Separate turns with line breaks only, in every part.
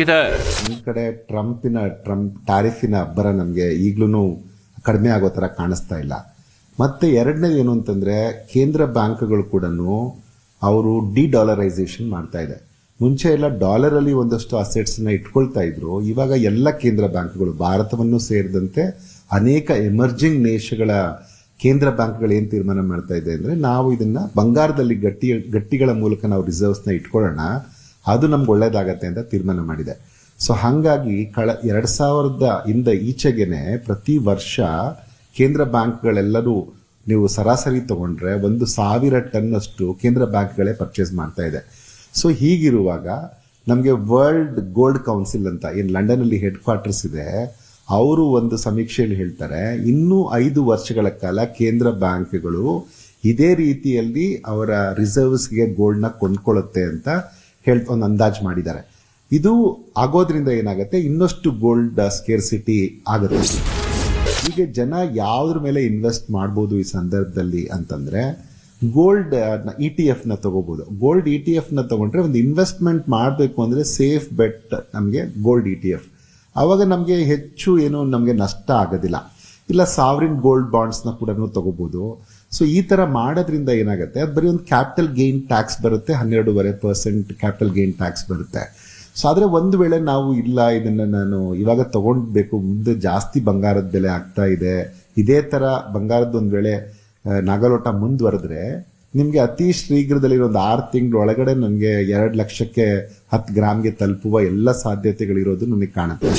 ಈ ಕಡೆ ಟ್ರಂಪ್ ಟ್ಯಾರಿಫಿನ ಅಬ್ಬರ ನಮಗೆ ಈಗ್ಲೂ ಕಡಿಮೆ ಆಗೋ ತರ ಕಾಣಿಸ್ತಾ ಇಲ್ಲ. ಮತ್ತೆ ಎರಡನೇದು ಏನು ಅಂತಂದ್ರೆ, ಕೇಂದ್ರ ಬ್ಯಾಂಕ್ಗಳು ಕೂಡ ಅವರು ಡಿಡಾಲರೈಸೇಷನ್ ಮಾಡ್ತಾ ಇದೆ. ಮುಂಚೆ ಎಲ್ಲ ಡಾಲರ್ ಅಲ್ಲಿ ಒಂದಷ್ಟು ಅಸೆಟ್ಸ್ ನ ಇಟ್ಕೊಳ್ತಾ ಇದ್ರು. ಇವಾಗ ಎಲ್ಲ ಕೇಂದ್ರ ಬ್ಯಾಂಕ್ಗಳು, ಭಾರತವನ್ನು ಸೇರಿದಂತೆ ಅನೇಕ ಎಮರ್ಜಿಂಗ್ ದೇಶಗಳ ಕೇಂದ್ರ ಬ್ಯಾಂಕ್ಗಳು ಏನ್ ತೀರ್ಮಾನ ಮಾಡ್ತಾ ಇದೆ ಅಂದ್ರೆ, ನಾವು ಇದನ್ನ ಬಂಗಾರದಲ್ಲಿ ಗಟ್ಟಿಗಳ ಮೂಲಕ ನಾವು ರಿಸರ್ವ್ಸ್ ನ ಇಟ್ಕೊಳ್ಳೋಣ, ಅದು ನಮ್ಗೆ ಒಳ್ಳೇದಾಗತ್ತೆ ಅಂತ ತೀರ್ಮಾನ ಮಾಡಿದೆ. ಸೊ ಹಾಗಾಗಿ 2000 ಈಚೆಗೆನೆ ಪ್ರತಿ ವರ್ಷ ಕೇಂದ್ರ ಬ್ಯಾಂಕ್ಗಳೆಲ್ಲರೂ ನೀವು ಸರಾಸರಿ ತಗೊಂಡ್ರೆ 1,000 ಟನ್ ಅಷ್ಟು ಕೇಂದ್ರ ಬ್ಯಾಂಕ್ಗಳೇ ಪರ್ಚೇಸ್ ಮಾಡ್ತಾ ಇದೆ. ಸೊ ಹೀಗಿರುವಾಗ ನಮಗೆ ವರ್ಲ್ಡ್ ಗೋಲ್ಡ್ ಕೌನ್ಸಿಲ್ ಅಂತ ಏನ್ ಲಂಡನ್ ಅಲ್ಲಿ ಹೆಡ್ ಕ್ವಾರ್ಟರ್ಸ್ ಇದೆ, ಅವರು ಒಂದು ಸಮೀಕ್ಷೆಯಲ್ಲಿ ಹೇಳ್ತಾರೆ, ಇನ್ನೂ 5 ವರ್ಷಗಳ ಕಾಲ ಕೇಂದ್ರ ಬ್ಯಾಂಕ್ಗಳು ಇದೇ ರೀತಿಯಲ್ಲಿ ಅವರ ರಿಸರ್ವ್ಸ್ಗೆ ಗೋಲ್ಡ್ ನ ಕೊಂಡ್ಕೊಳ್ಳುತ್ತೆ ಅಂತ ಒಂದು ಅಂದಾಜು ಮಾಡಿದ್ದಾರೆ. ಇದು ಆಗೋದ್ರಿಂದ ಏನಾಗುತ್ತೆ, ಇನ್ನಷ್ಟು ಗೋಲ್ಡ್ ಸ್ಕೇರ್ಸಿಟಿ ಆಗುತ್ತೆ. ಹೀಗೆ ಜನ ಯಾವ್ದ್ರ ಮೇಲೆ ಇನ್ವೆಸ್ಟ್ ಮಾಡ್ಬೋದು ಈ ಸಂದರ್ಭದಲ್ಲಿ ಅಂತಂದ್ರೆ, ಗೋಲ್ಡ್ ETF ನ ತಗೋಬಹುದು. ಗೋಲ್ಡ್ ETF ನ ತಗೊಂಡ್ರೆ ಒಂದು ಇನ್ವೆಸ್ಟ್ಮೆಂಟ್ ಮಾಡಬೇಕು ಅಂದ್ರೆ ಸೇಫ್ ಬೆಟ್ ನಮಗೆ ಗೋಲ್ಡ್ ETF. ಅವಾಗ ನಮಗೆ ಹೆಚ್ಚು ಏನು ನಮಗೆ ನಷ್ಟ ಆಗೋದಿಲ್ಲ. ಇಲ್ಲ ಸಾವರಿನ್ ಗೋಲ್ಡ್ ಬಾಂಡ್ಸ್ ನ ಕೂಡ ತಗೋಬಹುದು. ಸೊ ಈ ತರ ಮಾಡೋದ್ರಿಂದ ಏನಾಗುತ್ತೆ, ಅದು ಬರೀ ಒಂದು ಕ್ಯಾಪಿಟಲ್ ಗೇನ್ ಟ್ಯಾಕ್ಸ್ ಬರುತ್ತೆ, 12.5% ಕ್ಯಾಪಿಟಲ್ ಗೇನ್ ಟ್ಯಾಕ್ಸ್ ಬರುತ್ತೆ. ಸೊ ಆದ್ರೆ ಒಂದು ವೇಳೆ ನಾವು ಇಲ್ಲ ಇದನ್ನ ನಾನು ಇವಾಗ ತಗೊಂಡ್ಬೇಕು, ಮುಂದೆ ಜಾಸ್ತಿ ಬಂಗಾರದ ಬೆಲೆ ಆಗ್ತಾ ಇದೆ, ಇದೇ ತರ ಬಂಗಾರದ ಒಂದ್ ವೇಳೆ ನಾಗಲೋಟ ಮುಂದುವರೆದ್ರೆ ನಿಮ್ಗೆ ಅತಿ ಶೀಘ್ರದಲ್ಲಿ ಒಂದು 6 ತಿಂಗಳ ಒಳಗಡೆ ನನಗೆ 2 ಲಕ್ಷಕ್ಕೆ 10 ಗ್ರಾಮ್ಗೆ ತಲುಪುವ ಎಲ್ಲ ಸಾಧ್ಯತೆಗಳಿರೋದು ನನಗೆ ಕಾಣುತ್ತೆ.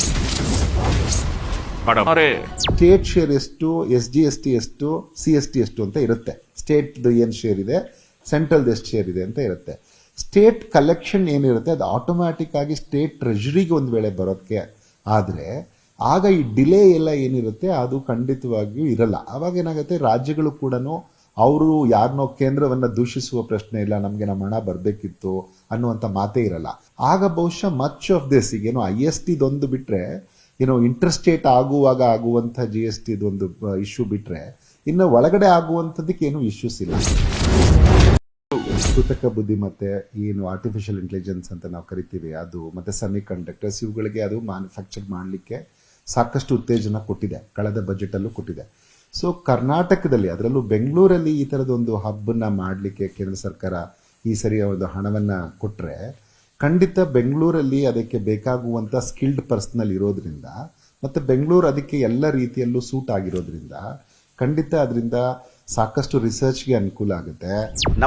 ಸ್ಟೇಟ್ ಶೇರ್ ಎಷ್ಟು, SGST ಎಷ್ಟು, CST ಎಷ್ಟು ಅಂತ ಇರುತ್ತೆ. ಸ್ಟೇಟ್ ಏನ್ ಶೇರ್ ಇದೆ, ಸೆಂಟ್ರಲ್ ಎಷ್ಟು ಶೇರ್ ಇದೆ ಅಂತ ಇರುತ್ತೆ. ಸ್ಟೇಟ್ ಕಲೆಕ್ಷನ್ ಏನಿರುತ್ತೆ ಅದು ಆಟೋಮ್ಯಾಟಿಕ್ ಆಗಿ ಸ್ಟೇಟ್ ಟ್ರೆಜರಿಗೆ ಒಂದ್ ವೇಳೆ ಬರೋಕ್ಕೆ ಆದ್ರೆ, ಆಗ ಈ ಡಿಲೇ ಎಲ್ಲ ಏನಿರುತ್ತೆ ಅದು ಖಂಡಿತವಾಗಿಯೂ ಇರಲ್ಲ. ಅವಾಗ ಏನಾಗುತ್ತೆ, ರಾಜ್ಯಗಳು ಕೂಡ ಅವರು ಯಾರನ್ನೋ ಕೇಂದ್ರವನ್ನ ದೂಷಿಸುವ ಪ್ರಶ್ನೆ ಇಲ್ಲ, ನಮ್ಗೆ ನಮ್ಮ ಹಣ ಬರ್ಬೇಕಿತ್ತು ಅನ್ನುವಂತ ಮಾತೇ ಇರಲ್ಲ. ಆಗ ಬಹುಶಃ ಮಚ್ ಆಫ್ ದಿಸ್ ಈಗೇನು IST ದೊಂದು ಬಿಟ್ರೆ, ಏನೋ ಇಂಟರ್ಸ್ಟೇಟ್ ಆಗುವಾಗ ಆಗುವಂತ GST ಒಂದು ಇಶ್ಯೂ ಬಿಟ್ರೆ, ಇನ್ನು ಒಳಗಡೆ ಆಗುವಂತದಕ್ಕೆ ಏನು ಇಶ್ಯೂಸ್ ಇಲ್ಲ. ಕೃತಕ ಬುದ್ಧಿಮತ್ತೆ, ಏನು ಆರ್ಟಿಫಿಷಿಯಲ್ ಇಂಟೆಲಿಜೆನ್ಸ್ ಅಂತ ನಾವು ಕರಿತೀವಿ, ಅದು ಮತ್ತೆ ಸೆಮಿ ಕಂಡಕ್ಟರ್ಸ್, ಇವುಗಳಿಗೆ ಅದು ಮ್ಯಾನುಫ್ಯಾಕ್ಚರ್ ಮಾಡಲಿಕ್ಕೆ ಸಾಕಷ್ಟು ಉತ್ತೇಜನ ಕೊಟ್ಟಿದೆ, ಕಳೆದ ಬಜೆಟ್ ಅಲ್ಲೂ ಕೊಟ್ಟಿದೆ. ಸೊ ಕರ್ನಾಟಕದಲ್ಲಿ, ಅದರಲ್ಲೂ ಬೆಂಗಳೂರಲ್ಲಿ ಈ ತರದೊಂದು ಹಬ್ಬನ್ನ ಮಾಡಲಿಕ್ಕೆ ಕೇಂದ್ರ ಸರ್ಕಾರ ಈ ಸರಿ ಒಂದು ಹಣವನ್ನ ಕೊಟ್ರೆ, ಖಂಡಿತ ಬೆಂಗಳೂರಲ್ಲಿ ಅದಕ್ಕೆ ಬೇಕಾಗುವಂತ ಸ್ಕಿಲ್ಡ್ ಪರ್ಸನಲ್ ಇರೋದ್ರಿಂದ, ಮತ್ತೆ ಬೆಂಗಳೂರು ಅದಕ್ಕೆ ಎಲ್ಲ ರೀತಿಯಲ್ಲೂ ಸೂಟ್ ಆಗಿರೋದ್ರಿಂದ ಖಂಡಿತ ಅದರಿಂದ ಸಾಕಷ್ಟು ರಿಸರ್ಚ್ಗೆ ಅನುಕೂಲ ಆಗುತ್ತೆ.